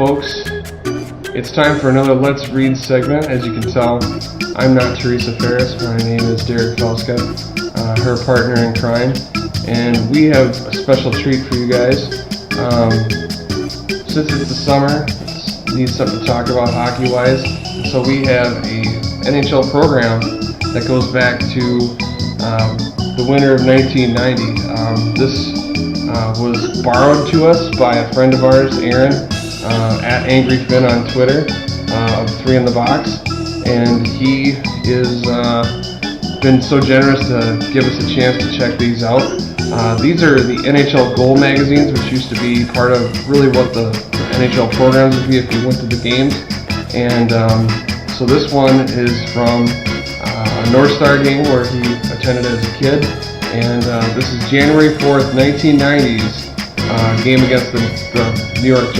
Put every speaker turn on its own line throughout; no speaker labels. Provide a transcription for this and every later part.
folks. It's time for another Let's Read segment. As you can tell, I'm not Teresa Ferris. My name is Derek Felska, her partner in crime. And we have a special treat for you guys. Since it's the summer, we need something to talk about hockey-wise. So we have a NHL program that goes back to the winter of 1990. This was borrowed to us by a friend of ours, Aaron, at Angry Finn on Twitter, of 3 in the Box, and he is been so generous to give us a chance to check these out. These are the NHL Goal magazines, which used to be part of really what the NHL programs would be if you went to the games. And so this one is from a North Star game where he attended as a kid. And this is January 4th, 1990's game against the New York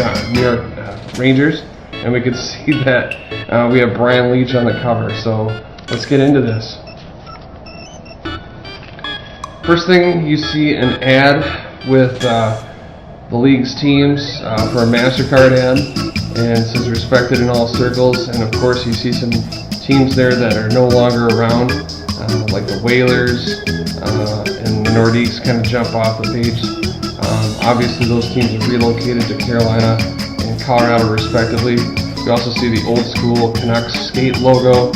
Rangers. And we can see that we have Brian Leetch on the cover. So let's get into this. First thing, you see an ad with the league's teams for a MasterCard ad. And it says respected in all circles. And of course you see some teams there that are no longer around, like the Whalers and the Nordiques kind of jump off the page. Obviously those teams have relocated to Carolina and Colorado respectively. You also see the old school Canucks skate logo.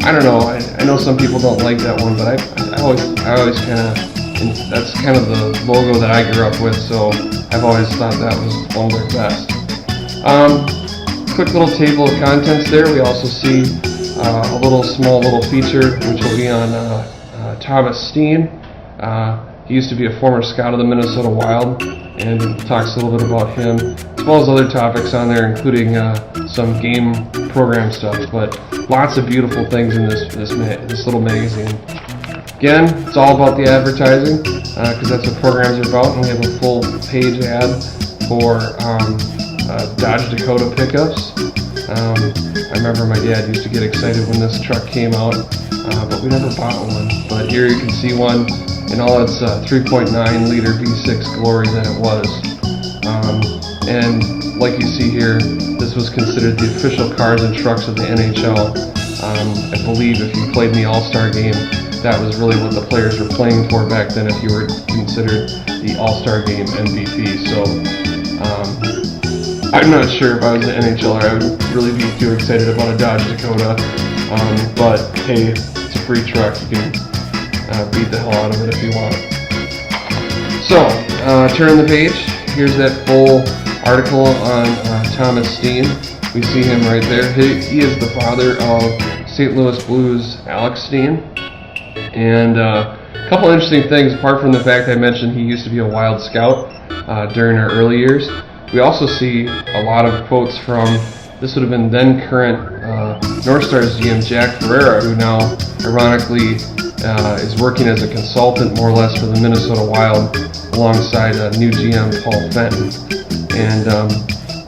I don't know, I know some people don't like that one, but I always kind of, that's kind of the logo that I grew up with, so I've always thought that was one of their best. Quick little table of contents there. We also see a small little feature which will be on Thomas Steen. He used to be a former scout of the Minnesota Wild, and it talks a little bit about him, as well as other topics on there, including some game program stuff. But lots of beautiful things in this little magazine. Again, it's all about the advertising, because that's what programs are about, and we have a full page ad for Dodge Dakota pickups. I remember my dad used to get excited when this truck came out, but we never bought one. But here you can see one in all its 3.9 liter V6 glory that it was. And like you see here, this was considered the official cars and trucks of the NHL. I believe if you played in the All-Star game, that was really what the players were playing for back then if you were considered the All-Star game MVP. So I'm not sure if I was an NHLer, I would really be too excited about a Dodge Dakota. But hey, it's a free truck, you can beat the hell out of it if you want. So, turn the page. Here's that full article on Thomas Steen. We see him right there. He is the father of St. Louis Blues Alex Steen. And a couple interesting things, apart from the fact I mentioned he used to be a Wild Scout during our early years. We also see a lot of quotes from, this would have been then current North Stars GM Jack Ferreira, who now ironically is working as a consultant more or less for the Minnesota Wild alongside new GM Paul Fenton. And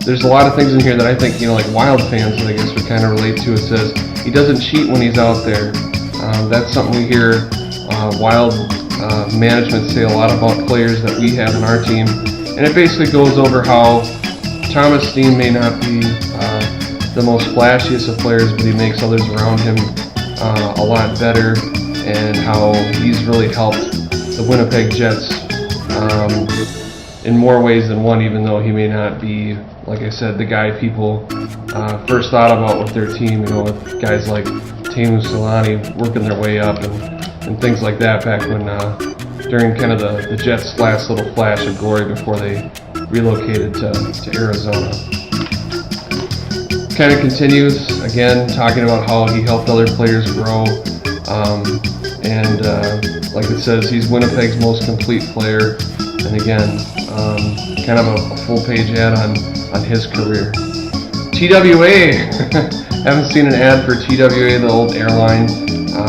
there's a lot of things in here that I think, like Wild fans, I guess, would kind of relate to. It says, he doesn't cheat when he's out there. That's something we hear Wild management say a lot about players that we have on our team. And it basically goes over how Thomas Steen may not be the most flashiest of players, but he makes others around him a lot better, and how he's really helped the Winnipeg Jets in more ways than one, even though he may not be, like I said, the guy people first thought about with their team, with guys like Teemu Selanne working their way up and things like that back when during kind of the Jets' last little flash of glory before they relocated to Arizona. Kind of continues, again, talking about how he helped other players grow, and like it says, he's Winnipeg's most complete player, and again, kind of a full-page ad on his career. TWA! Haven't seen an ad for TWA, the old airline,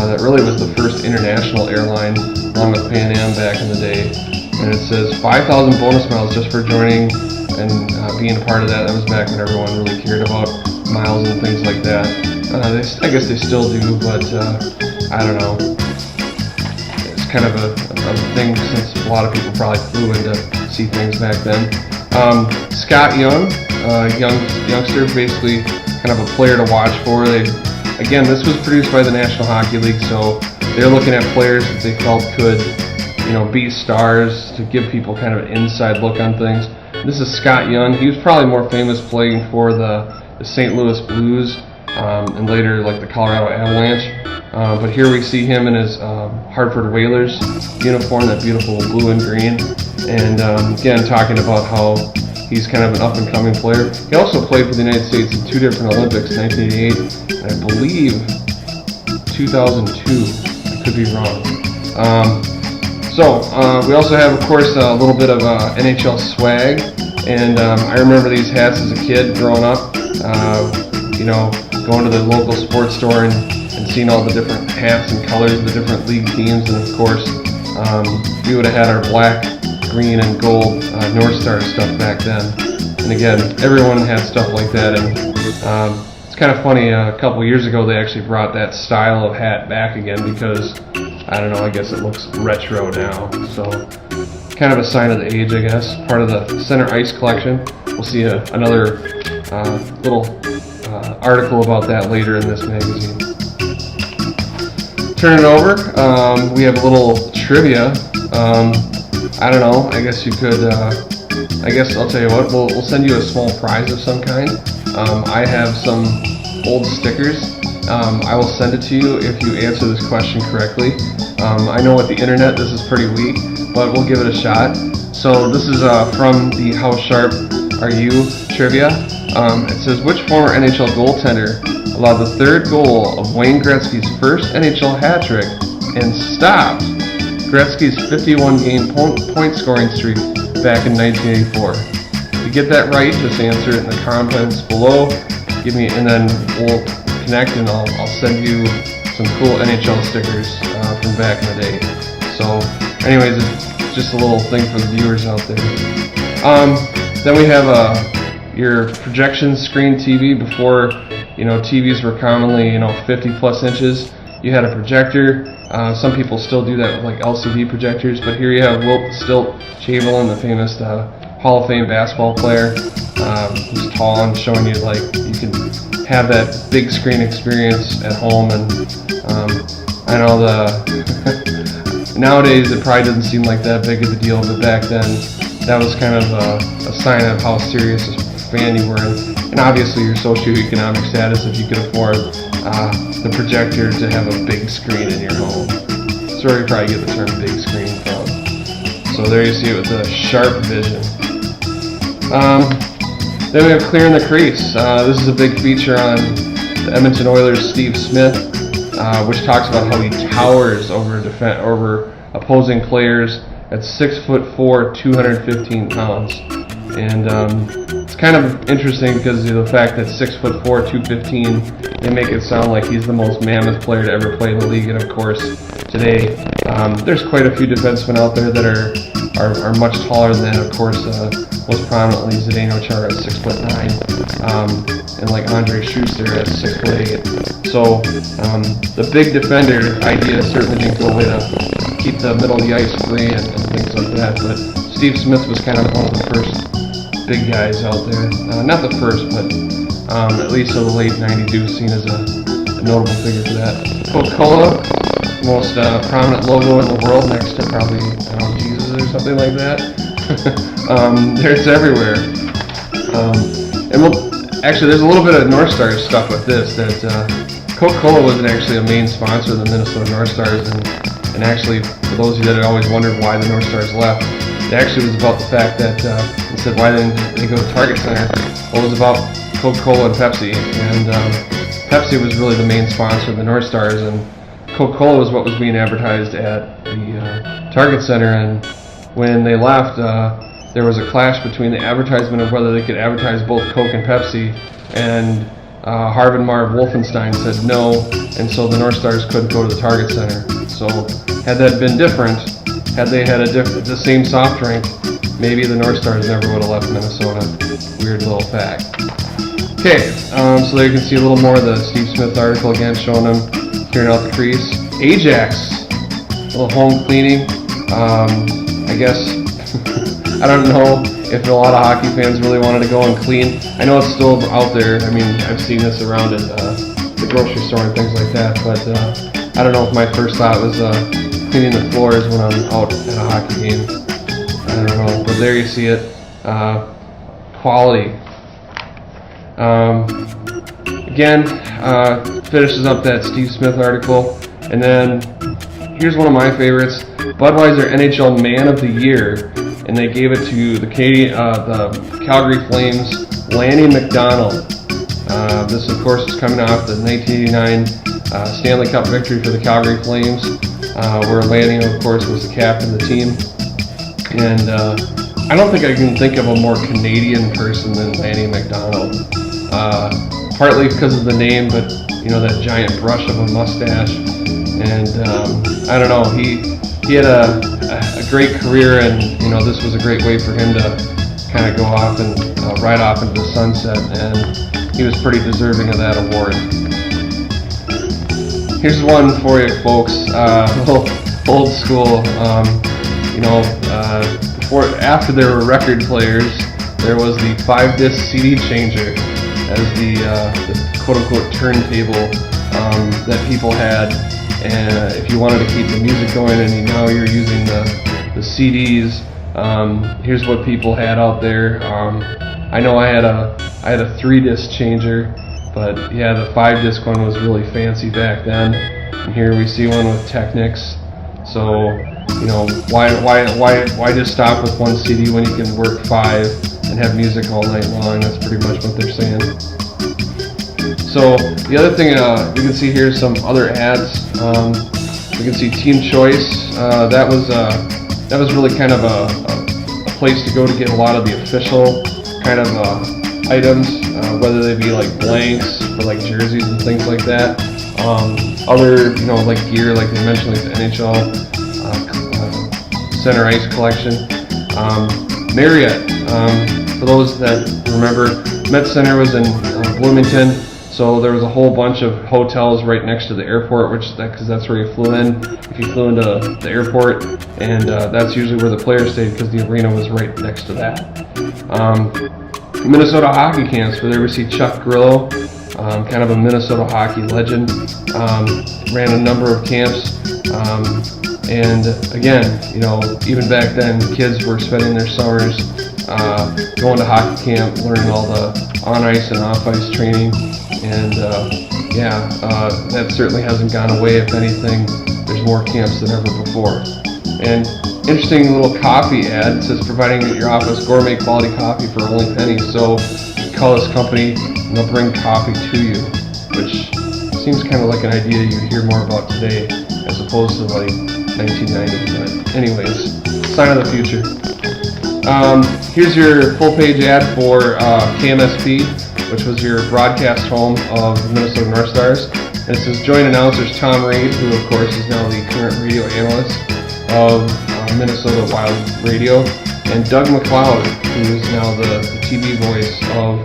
that really was the first international airline, along with Pan Am back in the day. And it says 5,000 bonus miles just for joining and being a part of that. That was back when everyone really cared about miles and things like that. I guess they still do, but I don't know. It's kind of a thing since a lot of people probably flew in to see things back then. Scott Young, youngster, basically kind of a player to watch for. Again, this was produced by the National Hockey League, so they're looking at players that they felt could, be stars, to give people kind of an inside look on things. This is Scott Young. He was probably more famous playing for the St. Louis Blues, and later like the Colorado Avalanche. But here we see him in his Hartford Whalers uniform, that beautiful blue and green. And again, talking about how he's kind of an up-and-coming player. He also played for the United States in 2 different Olympics, 1988 and I believe 2002. I could be wrong. We also have, of course, a little bit of NHL swag. And I remember these hats as a kid growing up, going to the local sports store and seeing all the different hats and colors of the different league teams. And of course, we would have had our black, green, and gold North Star stuff back then. And again, everyone had stuff like that. And it's kind of funny, a couple years ago they actually brought that style of hat back again because, I don't know, I guess it looks retro now. So kind of a sign of the age, I guess. Part of the Center Ice collection. We'll see another little article about that later in this magazine. Turn it over. We have a little trivia. I don't know. I guess you could. I guess I'll tell you what. We'll send you a small prize of some kind. I have some old stickers. I will send it to you if you answer this question correctly. I know with the internet this is pretty weak, but we'll give it a shot. So this is from the How Sharp Are You trivia. It says, which former NHL goaltender allowed the third goal of Wayne Gretzky's first NHL hat trick and stopped Gretzky's 51-game point scoring streak back in 1984? If you get that right, just answer it in the comments below. And then we'll connect, and I'll send you some cool NHL stickers from back in the day. So, anyways, it's just a little thing for the viewers out there. Then we have your projection screen TV. Before, TVs were commonly 50 plus inches. You had a projector. Some people still do that with like LCD projectors, but here you have Wilt Stilt Chamberlain, the famous Hall of Fame basketball player. He's tall and showing you like you can have that big screen experience at home. And I know nowadays it probably doesn't seem like that big of a deal, but back then that was kind of a sign of how serious a fan you were, and obviously your socioeconomic status, if you could afford the projector to have a big screen in your home. That's where you probably get the term big screen from. So there you see it with the sharp vision. Then we have clearing the crease. This is a big feature on the Edmonton Oilers' Steve Smith, which talks about how he towers over opposing players at 6'4", 215 pounds. And it's kind of interesting because of the fact that 6'4", 215, they make it sound like he's the most mammoth player to ever play in the league. And of course, today there's quite a few defensemen out there that are much taller than that. Of course, most prominently Zdeno Chara at 6'9", and like Andre Schuster at 6'8". So the big defender idea certainly didn't go away to keep the middle of the ice free and things like that. But Steve Smith was kind of one of the first big guys out there. Not the first, but at least of the late 90s, he was seen as a notable figure for that. Coca-Cola, most prominent logo in the world, next to probably, I don't know, Jesus or something like that. It's everywhere. Actually, there's a little bit of North Stars stuff with this, that Coca-Cola wasn't actually a main sponsor of the Minnesota North Stars, and actually, for those of you that had always wondered why the North Stars left, it actually was about the fact that they said, why didn't they go to Target Center? Well, it was about Coca-Cola and Pepsi, and Pepsi was really the main sponsor of the North Stars, and Coca-Cola was what was being advertised at the Target Center. And when they left, there was a clash between the advertisement of whether they could advertise both Coke and Pepsi, and Harvey and Marv Wolfenstein said no, and so the North Stars couldn't go to the Target Center. So had that been different, had they had the same soft drink, maybe the North Stars never would have left Minnesota. Weird little fact. Okay, so there you can see a little more of the Steve Smith article again, showing them clearing out the crease. Ajax, a little home cleaning. I guess, I don't know if a lot of hockey fans really wanted to go and clean. I know it's still out there. I mean, I've seen this around at the grocery store and things like that, but I don't know if my first thought was cleaning the floors when I'm out at a hockey game. I don't know, but there you see it. Quality. Again, finishes up that Steve Smith article, and then here's one of my favorites: Budweiser NHL Man of the Year, and they gave it to the Calgary Flames, Lanny McDonald. This, of course, is coming off the 1989 Stanley Cup victory for the Calgary Flames, where Lanny, of course, was the captain of the team. And I don't think I can think of a more Canadian person than Lanny McDonald. Partly because of the name, but that giant brush of a mustache. And I don't know, he had a great career, and this was a great way for him to kind of go off and ride off into the sunset, and he was pretty deserving of that award. Here's one for you folks, old school. After there were record players, there was the 5-disc CD changer as the quote-unquote turntable that people had. And if you wanted to keep the music going and now you're using the CDs, here's what people had out there. I know I had a 3-disc changer, but yeah, the 5-disc one was really fancy back then. And here we see one with Technics. So why just stop with one CD when you can work 5 and have music all night long? That's pretty much what they're saying. So the other thing we can see here is some other ads. We can see Team Choice. That was really kind of a place to go to get a lot of the official kind of items, whether they be like blanks or like jerseys and things like that. Other like gear, like they mentioned, like the NHL Center Ice collection. Marriott. For those that remember, Met Center was in Bloomington. So there was a whole bunch of hotels right next to the airport, because that's where you flew in. If you flew into the airport, and that's usually where the players stayed because the arena was right next to that. Minnesota hockey camps, where there we see Chuck Grillo, kind of a Minnesota hockey legend. Ran a number of camps, and again, even back then, kids were spending their summers going to hockey camp, learning all the on-ice and off-ice training. And that certainly hasn't gone away. If anything, there's more camps than ever before. And interesting little coffee ad. It says, providing at your office gourmet quality coffee for only pennies. So you call this company and they'll bring coffee to you, which seems kind of like an idea you hear more about today as opposed to like 1990. But anyways, sign of the future. Here's your full page ad for KMSP, which was your broadcast home of the Minnesota North Stars. And it says joint announcers Tom Reed, who of course is now the current radio analyst of Minnesota Wild Radio, and Doug McLeod, who is now the TV voice of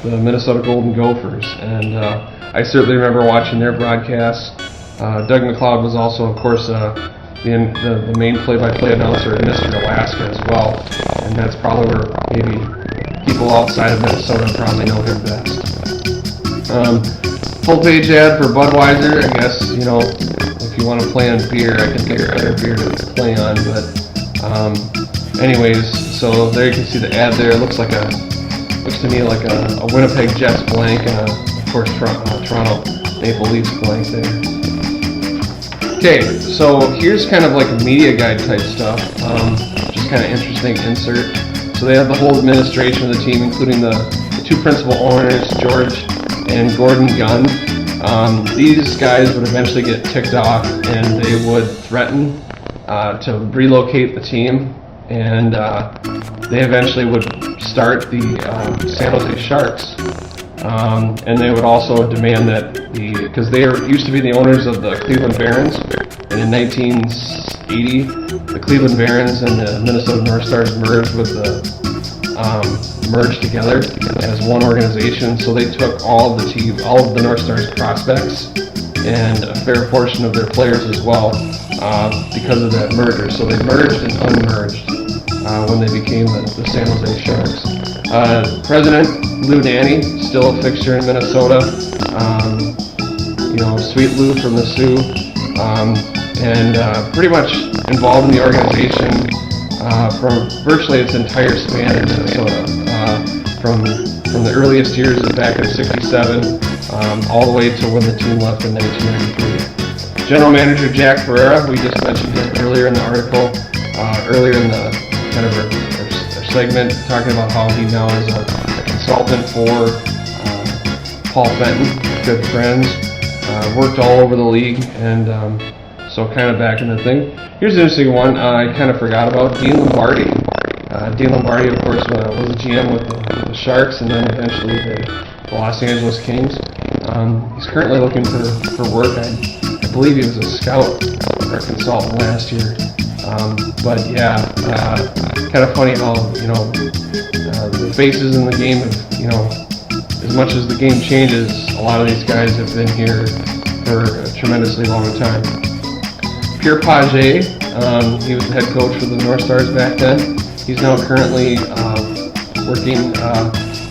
the Minnesota Golden Gophers. And I certainly remember watching their broadcasts. Doug McLeod was also, of course, the main play-by-play announcer in Mr. Alaska as well. And that's probably where maybe people outside of Minnesota probably know him best. Full page ad for Budweiser. I guess, if you want to play on beer, I can think of better beer to play on. But anyways, so there you can see the ad there. It looks to me like a Winnipeg Jets blank and of course Toronto Maple Leafs blank there. Okay, so here's kind of like a media guide type stuff. Just kind of interesting insert. So they have the whole administration of the team, including the two principal owners, George and Gordon Gunn. These guys would eventually get ticked off, and they would threaten to relocate the team, and they eventually would start the San Jose Sharks. And they would also demand that because they used to be the owners of the Cleveland Barons, and in 1980, the Cleveland Barons and the Minnesota North Stars merged together as one organization. So they took all of the North Stars prospects and a fair portion of their players as well because of that merger. So they merged and unmerged. when they became the San Jose Sharks. President Lou Nanne, still a fixture in Minnesota. Sweet Lou from the Sioux, and pretty much involved in the organization from virtually its entire span in Minnesota, from the earliest years back in '67 all the way to when the team left in 1993. General Manager Jack Ferreira, we just mentioned him earlier in the article, earlier in the kind of our segment, talking about how he now is a consultant for Paul Fenton, good friends. Worked all over the league, and so kind of back in the thing. Here's an interesting one I kind of forgot about. Dean Lombardi. Dean Lombardi, of course, was a GM with the Sharks, and then eventually the Los Angeles Kings. He's currently looking for work. I believe he was a scout or consultant last year. But yeah, kind of funny how the faces in the game have, as much as the game changes, a lot of these guys have been here for a tremendously long time. Pierre Pagé, he was the head coach for the North Stars back then. He's now currently working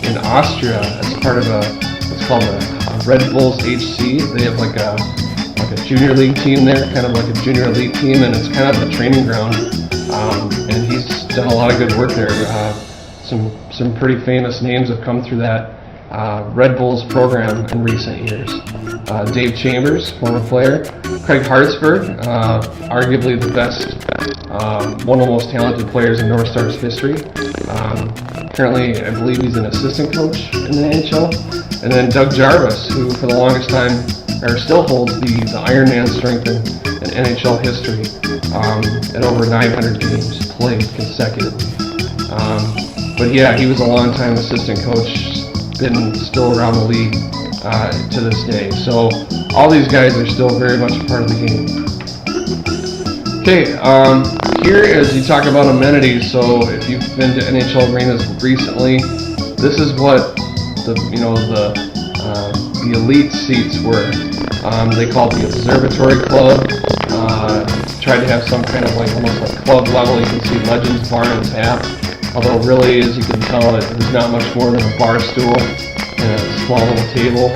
in Austria as part of what's called a Red Bulls HC. They have like a junior league team there, kind of like a junior elite team, and it's kind of a training ground. And he's done a lot of good work there. Some pretty famous names have come through that Red Bulls program in recent years. Dave Chambers, former player. Craig Hartsburg, arguably the best, one of the most talented players in North Stars history. Currently, I believe he's an assistant coach in the NHL. And then Doug Jarvis, who for the longest time, or still holds the Ironman strength in NHL history at over 900 games played consecutively. But yeah, he was a long-time assistant coach, been still around the league to this day. So all these guys are still very much a part of the game. Okay, here as you talk about amenities, so if you've been to NHL arenas recently, this is what the elite seats were. They called the Observatory Club. Tried to have some kind of almost like club level. You can see Legends Bar and Tap. Although really, as you can tell, it was not much more than a bar stool and a small little table.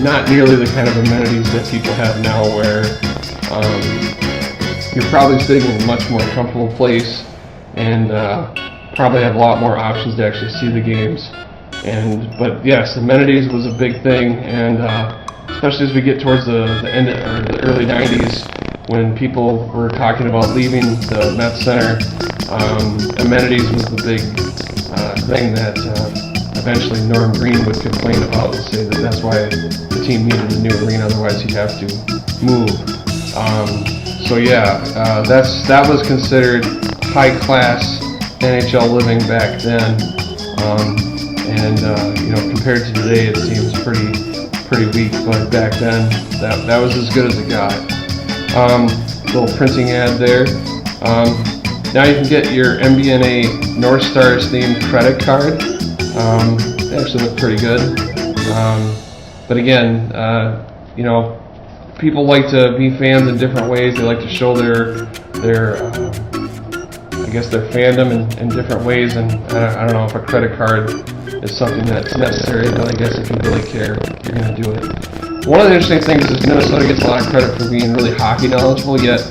Not nearly the kind of amenities that people have now, where you're probably sitting in a much more comfortable place and probably have a lot more options to actually see the games. But yes, amenities was a big thing, and especially as we get towards the end or the early 90s, when people were talking about leaving the Met Center, amenities was the big thing that eventually Norm Green would complain about and say that that's why the team needed a new arena, otherwise he'd have to move. So yeah, that was considered high-class NHL living back then, and compared to today, it seems pretty weak. But back then, that was as good as it got. Little printing ad there. Now you can get your MBNA North Stars themed credit card. They actually look pretty good. But again, people like to be fans in different ways. They like to show their fandom in different ways. And I don't know if a credit card is something that's necessary, but I guess if you really care, you're going to do it. One of the interesting things is Minnesota gets a lot of credit for being really hockey knowledgeable, yet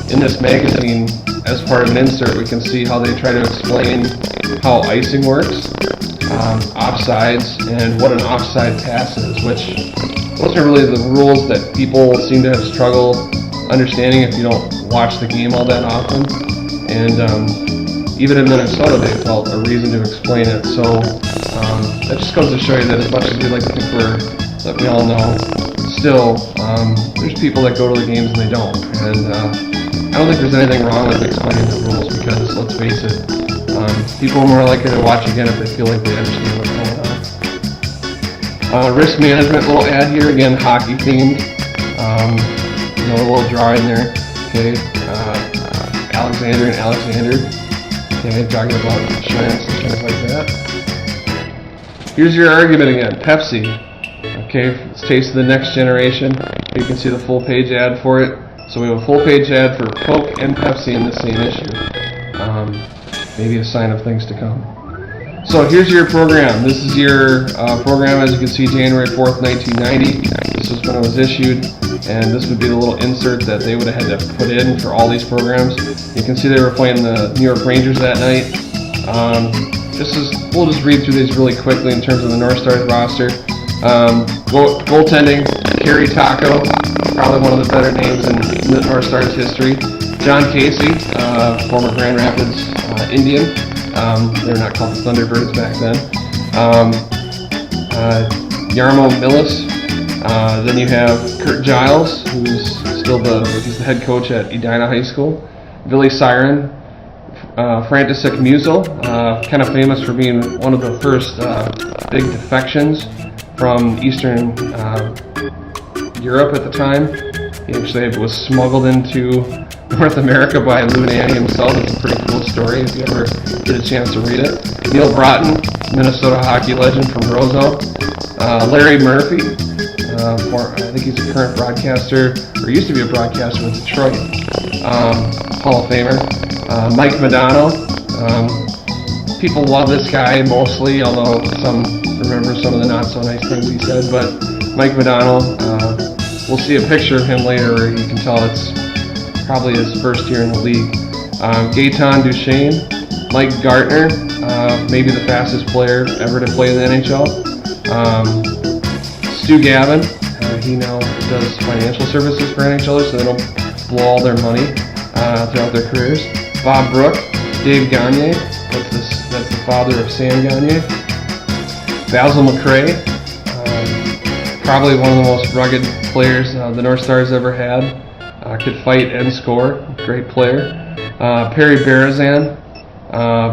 in this magazine, as part of an insert, we can see how they try to explain how icing works, offsides, and what an offside pass is, which those are really the rules that people seem to have struggled understanding if you don't watch the game all that often. And even in Minnesota, they felt a reason to explain it. So that just goes to show you that as much as we like to think that we all know, still there's people that go to the games and they don't. And I don't think there's anything wrong with explaining the rules, because let's face it, people are more likely to watch again if they feel like they understand what's going on. Risk management, little ad here, again, hockey themed. A little drawing there. Okay, Alexander and Alexander. Okay, talking about insurance and things like that. Here's your argument again, Pepsi. Okay, it's Taste of the Next Generation. You can see the full page ad for it. So we have a full page ad for Coke and Pepsi in the same issue. maybe a sign of things to come. So here's your program. This is your program, as you can see, January 4th, 1990. This was when it was issued, and this would be the little insert that they would have had to put in for all these programs. You can see they were playing the New York Rangers that night. We'll just read through these really quickly in terms of the North Stars roster. Goaltending, Kerry Taco, probably one of the better names in the North Stars history. John Casey, former Grand Rapids Indian. They were not called the Thunderbirds back then. Jarmo Millis. Then you have Kurt Giles, who's still he's the head coach at Edina High School. Billy Siren. František Musil, kind of famous for being one of the first big defections from Eastern Europe at the time. He actually was smuggled into North America by Lou Nanne himself. It's a pretty cool story if you ever get a chance to read it. Neil Broughton, Minnesota hockey legend from Roseau. Larry Murphy, I think he's a current broadcaster, or used to be a broadcaster with Detroit, Hall of Famer. Mike Modano. People love this guy mostly, although some remember some of the not so nice things he said. But Mike Modano, we'll see a picture of him later where you can tell it's probably his first year in the league. Gaetan Duchesne, Mike Gartner, maybe the fastest player ever to play in the NHL. Stu Gavin, he now does financial services for NHLers, so they don't blow all their money throughout their careers. Bob Brook, Dave Gagne, that's the father of Sam Gagne. Basil McRae, probably one of the most rugged players the North Stars ever had. Could fight and score, great player. Perry Berezan,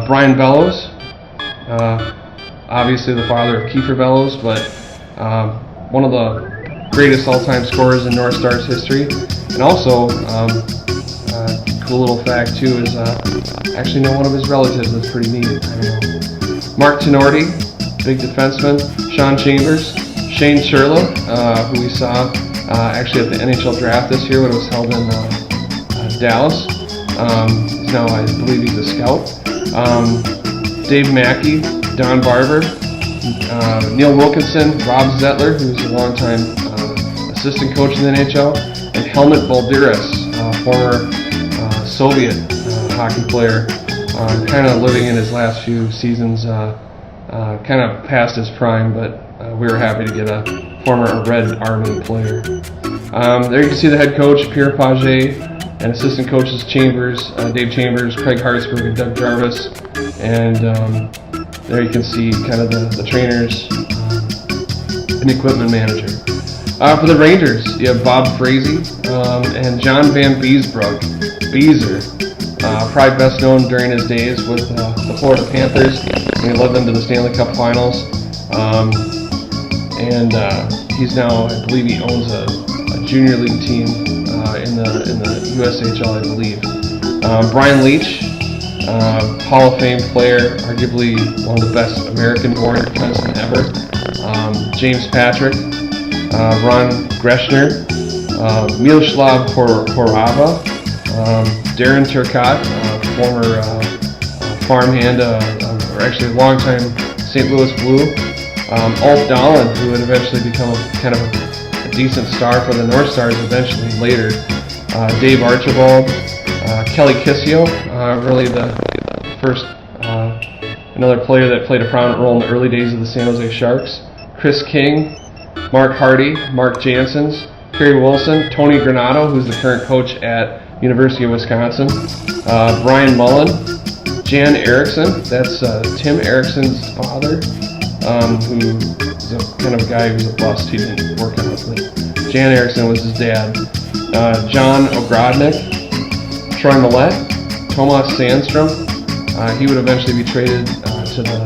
Brian Bellows, obviously the father of Kiefer Bellows, but one of the greatest all-time scorers in North Stars history. And also, cool little fact too is actually know one of his relatives. That's pretty neat. I don't know. Mark Tenorti, big defenseman. Sean Chambers, Shane Churla, who we saw actually at the NHL draft this year when it was held in Dallas. Now I believe he's a scout. Dave Mackey, Don Barber, Neil Wilkinson, Rob Zettler, who's a longtime assistant coach in the NHL, and Helmut Balderas, former Soviet hockey player, kind of living in his last few seasons, kind of past his prime, but we were happy to get a former Red Army player. There you can see the head coach, Pierre Pagé, and assistant coaches Chambers, Dave Chambers, Craig Hartsburg, and Doug Jarvis. And there you can see kind of the trainers and equipment manager. For the Rangers, you have Bob Frazee and John Van Beesbroek. Beezer, probably best known during his days with the Florida Panthers. He led them to the Stanley Cup Finals, and he's now, I believe, he owns a junior league team in the USHL, I believe. Brian Leach, Hall of Fame player, arguably one of the best American-born defensemen ever. James Patrick, Ron Greshner, Miloslav Horava. Darren Turcotte, former farmhand, or actually a longtime St. Louis Blue. Ulf Dahlen, who would eventually become kind of a decent star for the North Stars eventually later. Dave Archibald, Kelly Kissio, really the first, another player that played a prominent role in the early days of the San Jose Sharks. Chris King, Mark Hardy, Mark Janssens, Kerry Wilson, Tony Granato, who's the current coach at University of Wisconsin, Brian Mullen, Jan Erickson, that's Tim Erickson's father, who is kind of a guy who's a bust. He didn't work out with me. Jan Erickson was his dad. John Ogrodnik, Troy Millette, Tomas Sandstrom. He would eventually be traded to the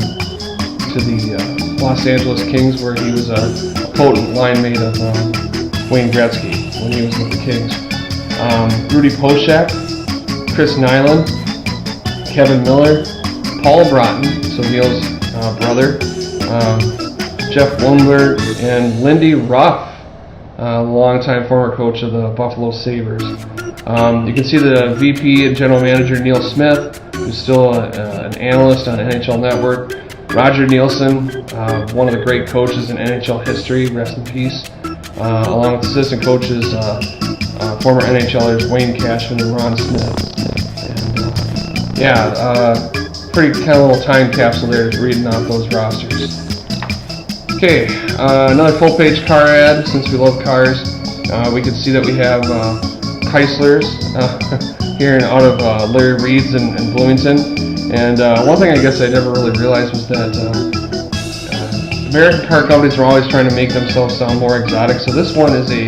Los Angeles Kings, where he was a potent line mate of Wayne Gretzky when he was with the Kings. Rudy Poshak, Chris Nyland, Kevin Miller, Paul Broughton, so Neil's brother, Jeff Blumberg, and Lindy Ruff, longtime former coach of the Buffalo Sabres. You can see the VP and General Manager Neil Smith, who's still an analyst on NHL Network. Roger Nielsen, one of the great coaches in NHL history, rest in peace, along with assistant coaches, former NHLers Wayne Cashman and Ron Smith. And pretty kind of little time capsule there, reading off those rosters. Okay, another full-page car ad. Since we love cars, we can see that we have Chryslers here out of Larry Reed's in Bloomington. And one thing I guess I never really realized was that American car companies are always trying to make themselves sound more exotic. So this one is a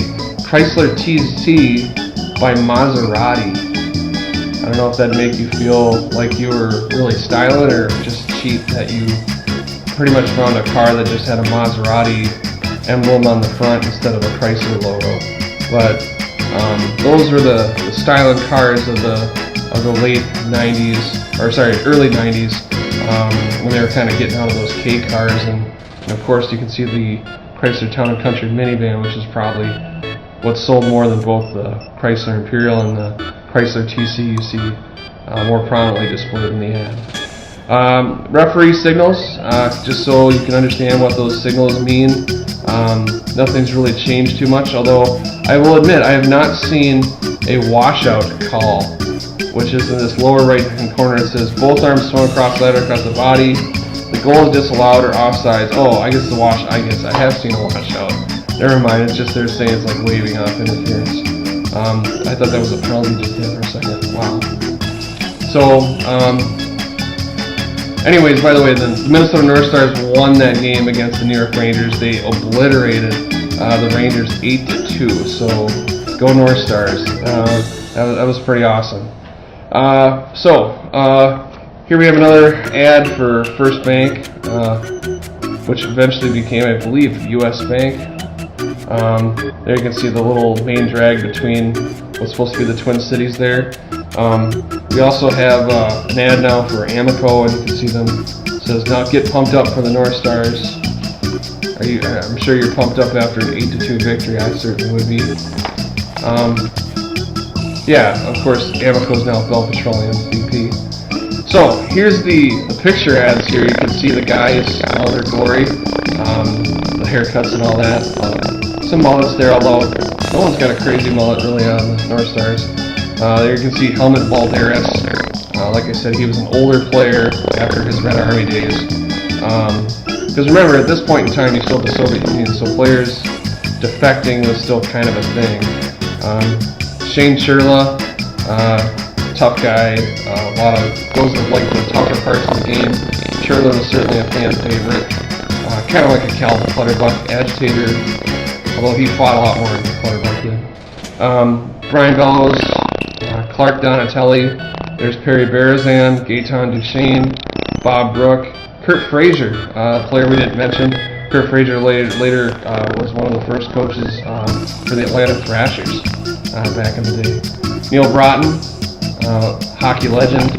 Chrysler TC by Maserati. I don't know if that'd make you feel like you were really styling or just cheap that you pretty much found a car that just had a Maserati emblem on the front instead of a Chrysler logo. But those were the styling cars of the late 90s, or sorry, early 90s, when they were kind of getting out of those K cars. And of course you can see the Chrysler Town & Country minivan, which is probably what sold more than both the Chrysler Imperial and the Chrysler TC you see more prominently displayed in the ad. Referee signals, just so you can understand what those signals mean. Nothing's really changed too much, although I will admit I have not seen a washout call, which is in this lower right hand corner. It says both arms swung across ladder across the body. The goal is disallowed or offsides. Oh, I guess I have seen a washout. Never mind, it's just they're saying it's like waving off interference. I thought that was a penalty just hit for a second. Wow. So, anyways, by the way, the Minnesota North Stars won that game against the New York Rangers. They obliterated the Rangers 8-2. So, go North Stars. That was pretty awesome. Here we have another ad for First Bank, which eventually became, I believe, U.S. Bank. There you can see the little main drag between what's supposed to be the Twin Cities there. We also have an ad now for Amoco, and you can see them. It says, now get pumped up for the North Stars. I'm sure you're pumped up after an 8-2 victory. I certainly would be. Of course, Amoco is now Bell Petroleum BP. So here's the picture ads here. You can see the guys, all their glory, the haircuts and all that. Some mullets there, although no one's got a crazy mullet really on the North Stars. There you can see Helmut Balderas. Like I said, he was an older player after his Red Army days. Because remember, at this point in time, you still had the Soviet Union, so players defecting was still kind of a thing. Shane Churla, tough guy, a lot of those that like the tougher parts of the game. Churla was certainly a fan favorite. Kind of like a Cal Clutterbuck agitator, although he fought a lot more than Clutterbuck did. Brian Bellows, Clark Donatelli, there's Perry Berezan, Gaetan Duchesne, Bob Brook, Kurt Frazier, a player we didn't mention. Kurt Frazier later was one of the first coaches for the Atlanta Thrashers back in the day. Neil Broughton, hockey legend,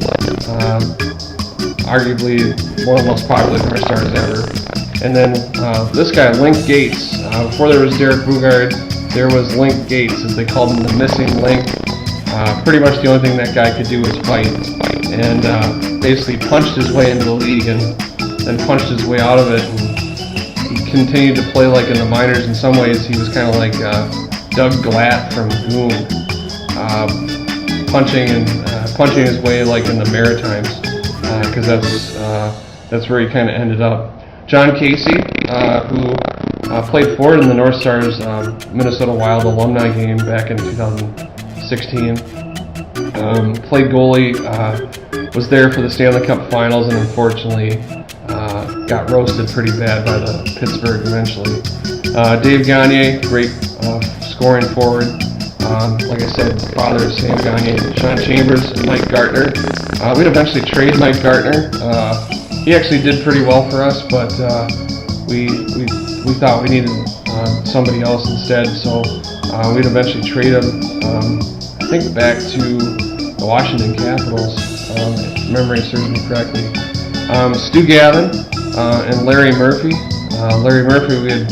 arguably one of the most popular North Stars ever. And then this guy, Link Gates. Before there was Derek Bugard, there was Link Gates, as they called him, the missing link. Pretty much the only thing that guy could do was fight. And basically punched his way into the league and then punched his way out of it. And he continued to play like in the minors. In some ways, he was kind of like Doug Glatt from Goon, punching his way like in the Maritimes, because that's where he kind of ended up. John Casey, who played forward in the North Stars Minnesota Wild alumni game back in 2016. Played goalie, was there for the Stanley Cup Finals, and unfortunately got roasted pretty bad by the Pittsburgh eventually. Dave Gagne, great scoring forward. Like I said, father of Sam Gagne. Sean Chambers and Mike Gartner. We'd eventually trade Mike Gartner. He actually did pretty well for us, but we thought we needed somebody else instead, so we'd eventually trade him, I think back to the Washington Capitals, if memory serves me correctly. Stu Gavin and Larry Murphy. Larry Murphy we had,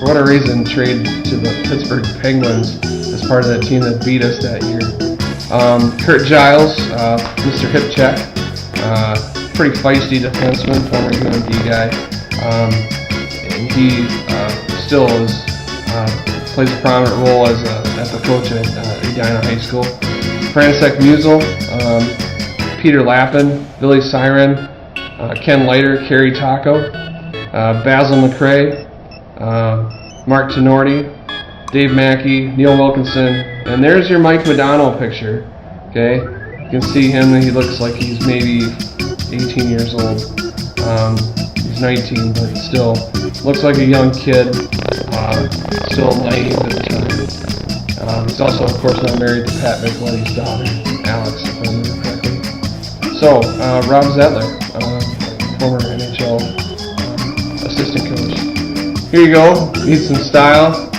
for whatever reason, traded to the Pittsburgh Penguins as part of that team that beat us that year. Kurt Giles, Mr. Hipcheck. Pretty feisty defenseman, former UMD guy, and he still plays a prominent role as the coach at Edina High School. Frantisek Musial, Peter Lappin, Billy Siren, Ken Leiter, Kerry Taco, Basil McRae, Mark Tenorti, Dave Mackey, Neil Wilkinson, and there's your Mike Modano picture. Okay, you can see him, and he looks like he's maybe 18 years old. He's 19, but still looks like a young kid, still naive at the time. He's also, of course, now married to Pat Michletti's daughter, Alex, if I remember correctly. So, Rob Zettler, former NHL assistant coach. Here you go. Need some style.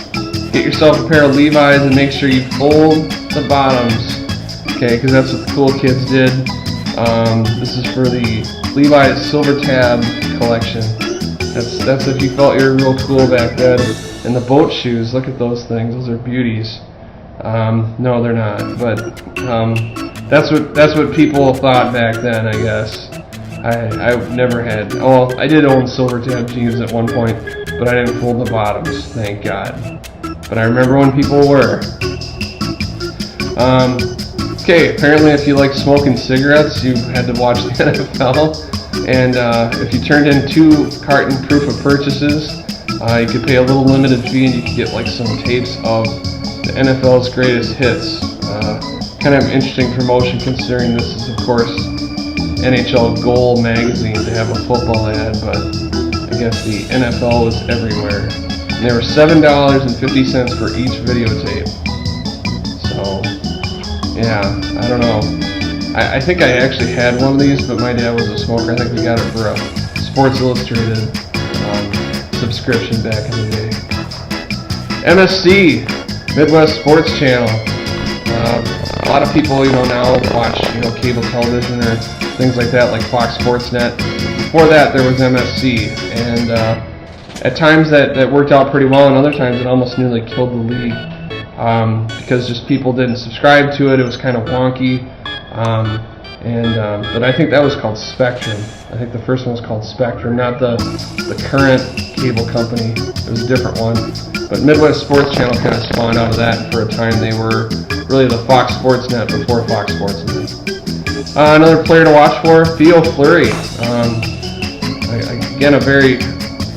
Get yourself a pair of Levi's and make sure you fold the bottoms. Okay, because that's what the cool kids did. This is for the Levi's Silver Tab collection. That's if you felt you were real cool back then. And the boat shoes, look at those things. Those are beauties. No, they're not. But that's what people thought back then, I guess. I never had. Well, I did own Silver Tab jeans at one point, but I didn't fold the bottoms. Thank God. But I remember when people were. Okay, apparently if you like smoking cigarettes, you had to watch the NFL. And if you turned in 2 carton proof of purchases, you could pay a little limited fee and you could get like some tapes of the NFL's greatest hits. Kind of interesting promotion considering this is, of course, NHL Goal magazine to have a football ad, but I guess the NFL was everywhere. And they were $7.50 for each videotape. So, yeah, I don't know. I think I actually had one of these, but my dad was a smoker. I think we got it for a Sports Illustrated subscription back in the day. MSC, Midwest Sports Channel. A lot of people, now watch, cable television or things like that, like Fox Sports Net. Before that, there was MSC, and at times that worked out pretty well, and other times it almost nearly killed the league because just people didn't subscribe to it. It was kind of wonky, but I think that was called Spectrum. I think the first one was called Spectrum, not the current cable company. It was a different one. But Midwest Sports Channel kind of spawned out of that, and for a time they were really the Fox Sports Net before Fox Sports Net. Another player to watch for, Theo Fleury. Again, a very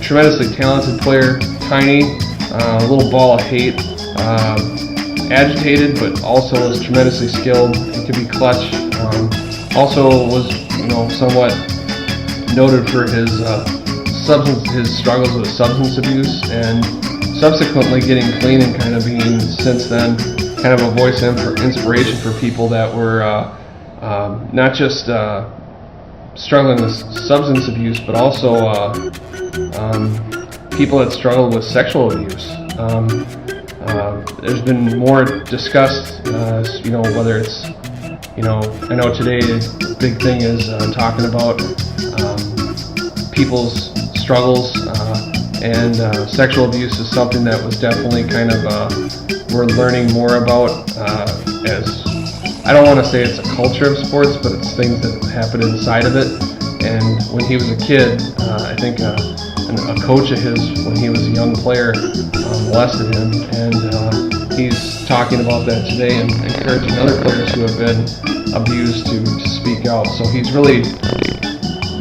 tremendously talented player, tiny, a little ball of hate, agitated, but also was tremendously skilled and could be clutch. Also was, somewhat noted for his struggles with substance abuse, and subsequently getting clean and kind of being, since then, kind of a voice for inspiration for people that were not just struggling with substance abuse, but also people that struggle with sexual abuse. There's been more discussed, whether it's, I know today the big thing is talking about people's struggles, and sexual abuse is something that was definitely kind of, we're learning more about as, I don't want to say it's a culture of sports, but it's things that happen inside of it. And when he was a kid, I think a coach of his, when he was a young player, molested him, and he's talking about that today and encouraging other players who have been abused to speak out. So he's really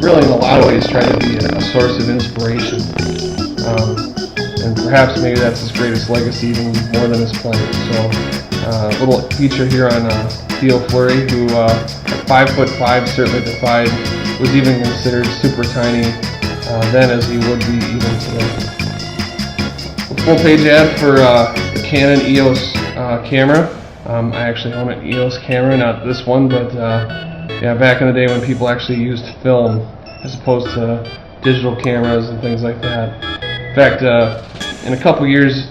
in a lot of ways trying to be a source of inspiration. And perhaps maybe that's his greatest legacy, even more than his playing. So a little feature here on Theo Fleury, who at 5'5", certainly defied, was even considered super tiny then as he would be even today. A full page ad for the Canon EOS camera. I actually own an EOS camera, not this one, but yeah, back in the day when people actually used film as opposed to digital cameras and things like that. In fact, in a couple years,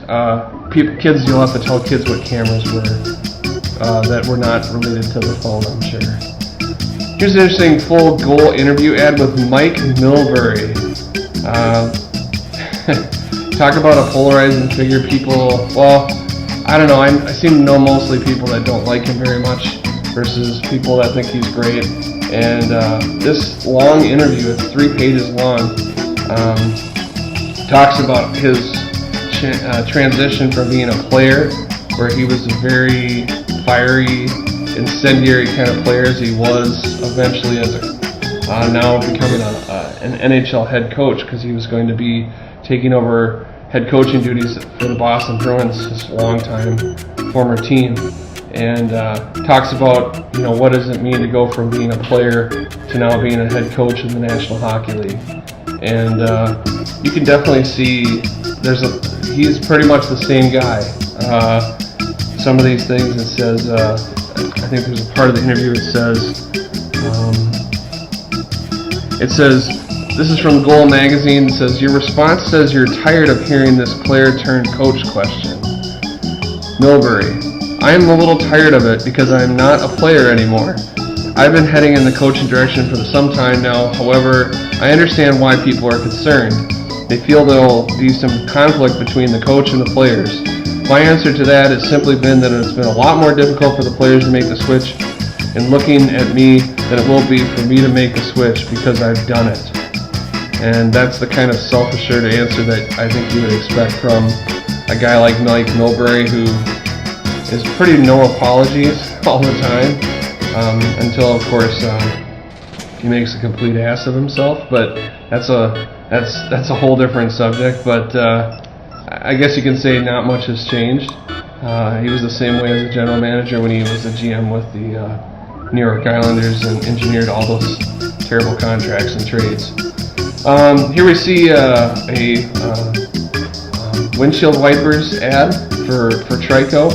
kids, you'll have to tell kids what cameras were that were not related to the phone, I'm sure. Here's an interesting full goal interview ad with Mike Milbury. Talk about a polarizing figure. People, well, I don't know, I seem to know mostly people that don't like him very much versus people that think he's great. And this long interview, it's 3 pages long, talks about his transition from being a player, where he was a very fiery, incendiary kind of player as he was eventually as now becoming an NHL head coach, because he was going to be taking over head coaching duties for the Boston Bruins, his longtime former team. And talks about, what does it mean to go from being a player to now being a head coach in the National Hockey League. And you can definitely see he's pretty much the same guy. Some of these things, it says, I think there's a part of the interview, it says, this is from Goal Magazine, it says, your response says you're tired of hearing this player-turned-coach question. Milbury: I am a little tired of it because I am not a player anymore. I've been heading in the coaching direction for some time now. However, I understand why people are concerned. They feel there will be some conflict between the coach and the players. My answer to that has simply been that it's been a lot more difficult for the players to make the switch in looking at me than it will be for me to make the switch, because I've done it. And that's the kind of self-assured answer that I think you would expect from a guy like Mike Milbury, who is pretty no apologies all the time, until of course he makes a complete ass of himself. But that's a whole different subject. But I guess you can say not much has changed. He was the same way as a general manager when he was a GM with the New York Islanders and engineered all those terrible contracts and trades. Here we see a windshield wipers ad for Trico,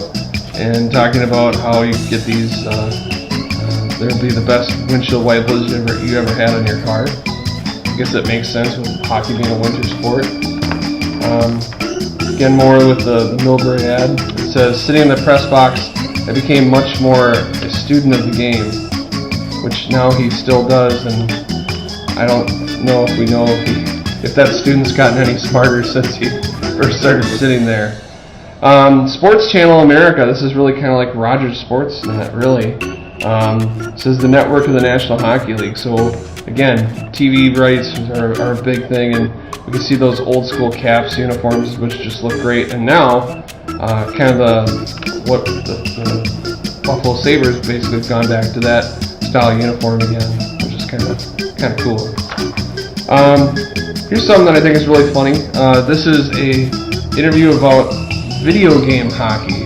and talking about how you get these, they'll be the best windshield wipers you ever had on your car. I guess that makes sense with hockey being a winter sport. Again, more with the Milbury ad. It says, sitting in the press box, I became much more a student of the game, which now he still does, and I don't know if we know if that student's gotten any smarter since he first started sitting there. Sports Channel America, this is really kind of like Rogers Sportsnet, really. It says the network of the National Hockey League. So again, TV rights are a big thing, and we can see those old school Caps uniforms, which just look great. And now, kind of the Buffalo Sabres basically have gone back to that style uniform again, which is kind of cool. Here's something that I think is really funny. This is a interview about video game hockey,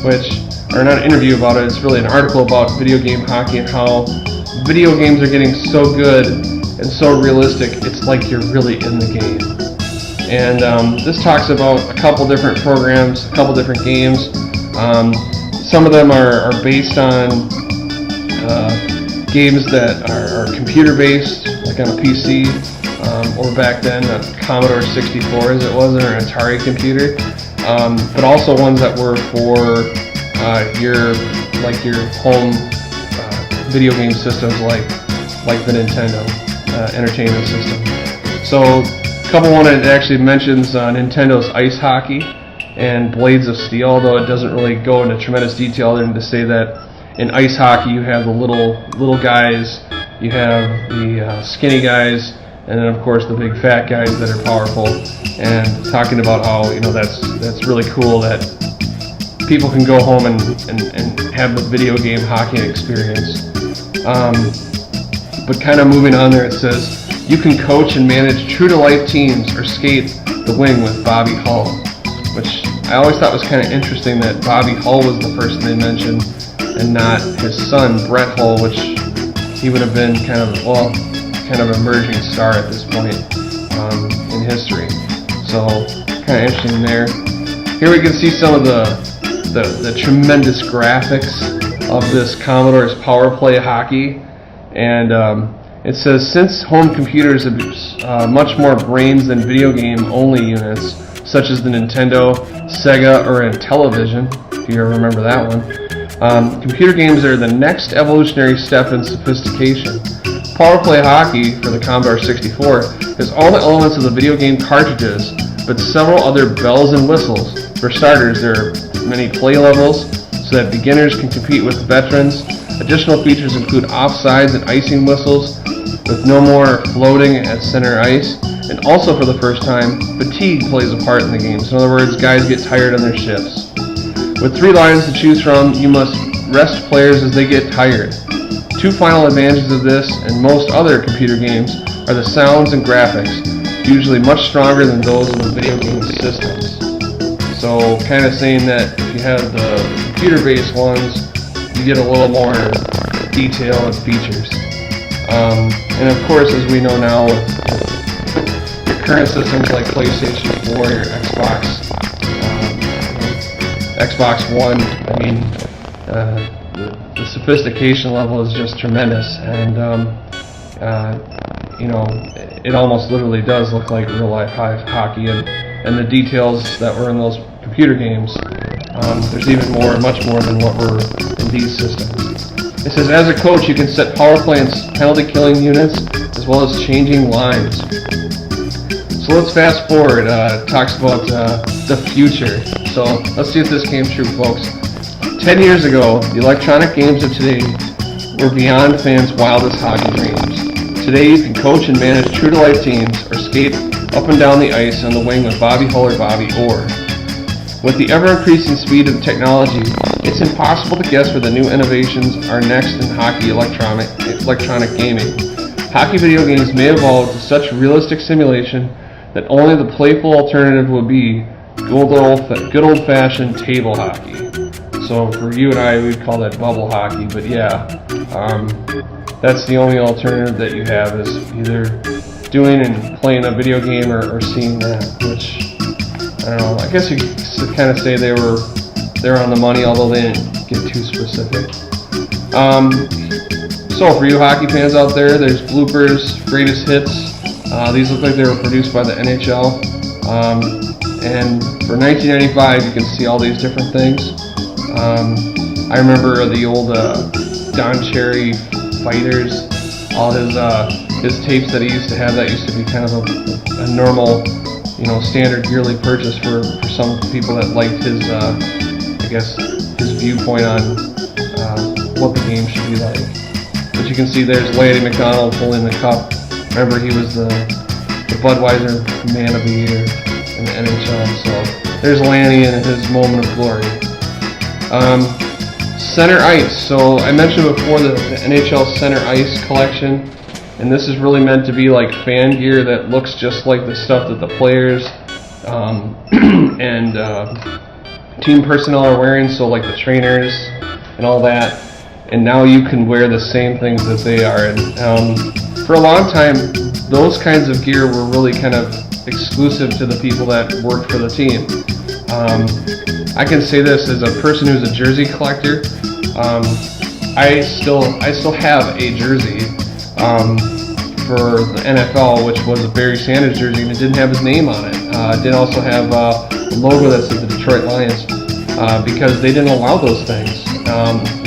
or not an interview about it, it's really an article about video game hockey and how video games are getting so good and so realistic, it's like you're really in the game. And this talks about a couple different programs, a couple different games. Some of them are based on games that are computer-based, like on a PC, or back then a Commodore 64 as it was, or an Atari computer. But also ones that were for your home video game systems, like the Nintendo Entertainment System. So a couple one that actually mentions Nintendo's Ice Hockey and Blades of Steel, although it doesn't really go into tremendous detail other than to say that in ice hockey you have the little guys, you have the skinny guys, and then of course the big fat guys that are powerful, and talking about how that's really cool that people can go home and have the video game hockey experience. But kind of moving on there, it says you can coach and manage true-to-life teams or skate the wing with Bobby Hull, which I always thought was kind of interesting that Bobby Hull was the person they mentioned and not his son Brett Hull, which he would have been kind of an emerging star at this point in history. So kind of interesting there. Here we can see some of the tremendous graphics of this Commodore's Power Play Hockey, and it says, since home computers have much more brains than video game only units, such as the Nintendo, Sega, or Intellivision, if you ever remember that one, computer games are the next evolutionary step in sophistication. Power Play Hockey for the Commodore 64 has all the elements of the video game cartridges, but several other bells and whistles. For starters, there are many play levels so that beginners can compete with veterans. Additional features include offsides and icing whistles, with no more floating at center ice, and also for the first time, fatigue plays a part in the game. So in other words, guys get tired on their shifts. With 3 lines to choose from, you must rest players as they get tired. 2 final advantages of this and most other computer games are the sounds and graphics, usually much stronger than those of the video game systems. So kind of saying that if you have the computer-based ones, you get a little more detail and features. And of course, as we know now, with your current systems like PlayStation 4, your Xbox One, I mean, the sophistication level is just tremendous, and you know, it almost literally does look like real life hockey, and the details that were in those computer games, there's even more, much more than what were in these systems. It says, as a coach, you can set power play and penalty killing units, as well as changing lines. So let's fast forward. It talks about the future. So let's see if this came true, folks. 10 years ago, the electronic games of today were beyond fans' wildest hockey dreams. Today, you can coach and manage true-to-life teams or skate up and down the ice on the wing with Bobby Hull or Bobby Orr. With the ever-increasing speed of technology, it's impossible to guess where the new innovations are next in hockey electronic gaming. Hockey video games may evolve to such realistic simulation that only the playful alternative would be good old-fashioned table hockey. So for you and I, we'd call that bubble hockey, but yeah, that's the only alternative that you have, is either doing and playing a video game or seeing that, which, I don't know, I guess you could kind of say they're on the money, although they didn't get too specific. So for you hockey fans out there, there's bloopers, greatest hits. These look like they were produced by the NHL. And for 1995, you can see all these different things. I remember the old Don Cherry Fighters, all his tapes that he used to have. That used to be kind of a normal, standard yearly purchase for some people that liked his, I guess, his viewpoint on what the game should be like. But you can see there's Lanny McDonald pulling the cup. Remember, he was the Budweiser Man of the Year in the NHL. So there's Lanny in his moment of glory. Center Ice. So I mentioned before the NHL Center Ice collection, and this is really meant to be like fan gear that looks just like the stuff that the players and team personnel are wearing, so like the trainers and all that. And now you can wear the same things that they are. And for a long time, those kinds of gear were really kind of exclusive to the people that worked for the team. I can say this as a person who's a jersey collector. I still have a jersey for the NFL, which was a Barry Sanders jersey, and it didn't have his name on it. It did also have a logo that said the Detroit Lions, because they didn't allow those things.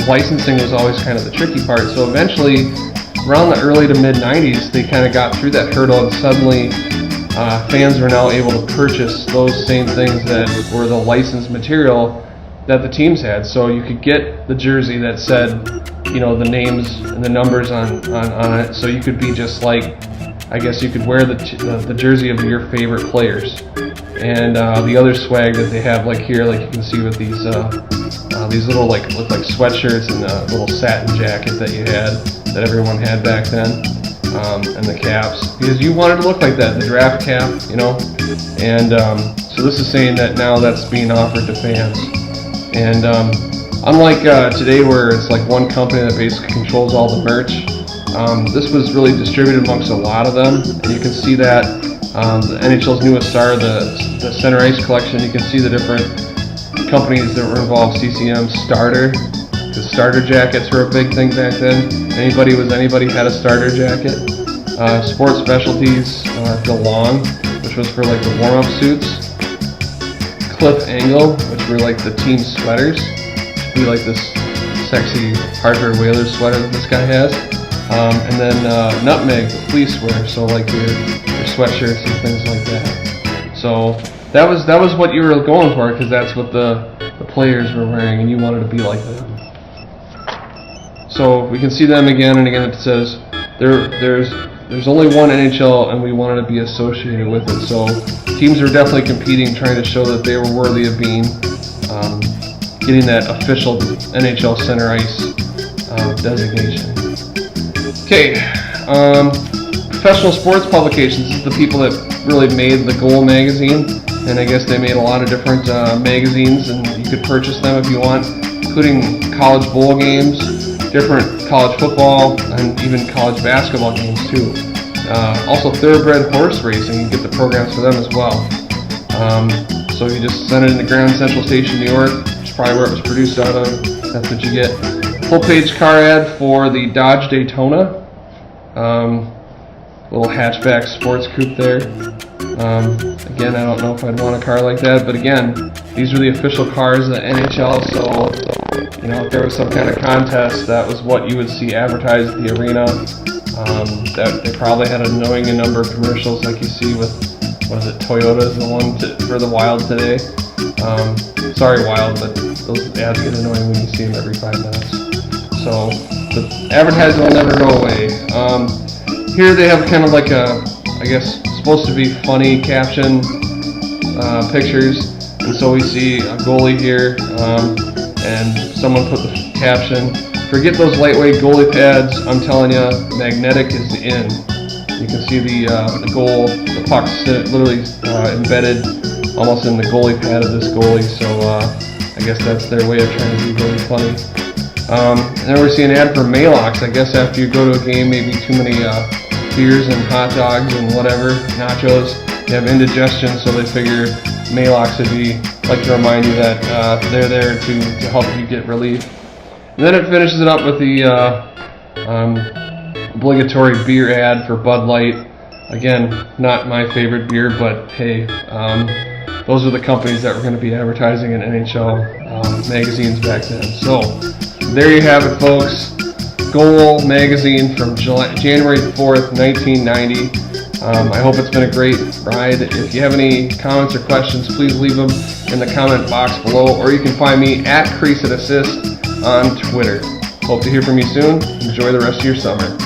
Licensing was always kind of the tricky part. So eventually, around the early to mid 90s, they kind of got through that hurdle, and suddenly fans were now able to purchase those same things that were the licensed material that the teams had. So you could get the jersey that said, the names and the numbers on it. So you could be just like, I guess you could wear the jersey of your favorite players. And the other swag that they have, like here, like you can see with these little look like sweatshirts and the little satin jacket that you had, that everyone had back then, and the caps, because you wanted to look like that, the draft cap, And so this is saying that now that's being offered to fans. And unlike today, where it's like one company that basically controls all the merch, this was really distributed amongst a lot of them, and you can see that the NHL's newest star, the Center Ice collection, you can see the different companies that were involved. CCM, Starter, because starter jackets were a big thing back then. Anybody had a starter jacket. Sports Specialties, DeLong, which was for like the warm-up suits. Cliff Angle, which were like the team sweaters. Be like this sexy Hartford Whalers sweater that this guy has. And then Nutmeg, the fleece wear, so like your sweatshirts and things like that. So that was what you were going for, because that's what the players were wearing, and you wanted to be like them. So So we can see them again and again. It says there's only one NHL, and we wanted to be associated with it. So teams are definitely competing, trying to show that they were worthy of being getting that official NHL center ice designation. Okay, professional sports publications. This is the people that really made the Goal magazine, and I guess they made a lot of different magazines, and you could purchase them if you want, including college bowl games, different college football, and even college basketball games too. Also thoroughbred horse racing, you get the programs for them as well. So you just send it into Grand Central Station, New York, which is probably where it was produced out of. That's what you get. Full page car ad for the Dodge Daytona. Little hatchback sports coupe there. Again, I don't know if I'd want a car like that, but again, these are the official cars of the NHL, so, you know, if there was some kind of contest, that was what you would see advertised at the arena. That they probably had an annoying number of commercials like you see with, what is it, Toyota's the one for the Wild today. Sorry Wild, but those ads get annoying when you see them every 5 minutes. So the advertising will never go away. Here they have kind of like a, I guess, supposed to be funny caption pictures, and so we see a goalie here, and someone put the caption, "Forget those lightweight goalie pads, I'm telling you, magnetic is in." You can see the goal, the puck's literally embedded almost in the goalie pad of this goalie, so I guess that's their way of trying to be really funny. And then we're seeing an ad for Maalox. I guess after you go to a game, maybe too many beers and hot dogs and whatever, nachos, you have indigestion, so they figure Maalox would be like to remind you that they're there to help you get relief. And then it finishes it up with the obligatory beer ad for Bud Light. Again, not my favorite beer, but hey, those are the companies that were going to be advertising in NHL magazines back then. So there you have it, folks. Goal magazine from January 4th, 1990. I hope it's been a great ride. If you have any comments or questions, please leave them in the comment box below, or you can find me at Crease and Assist on Twitter. Hope to hear from you soon. Enjoy the rest of your summer.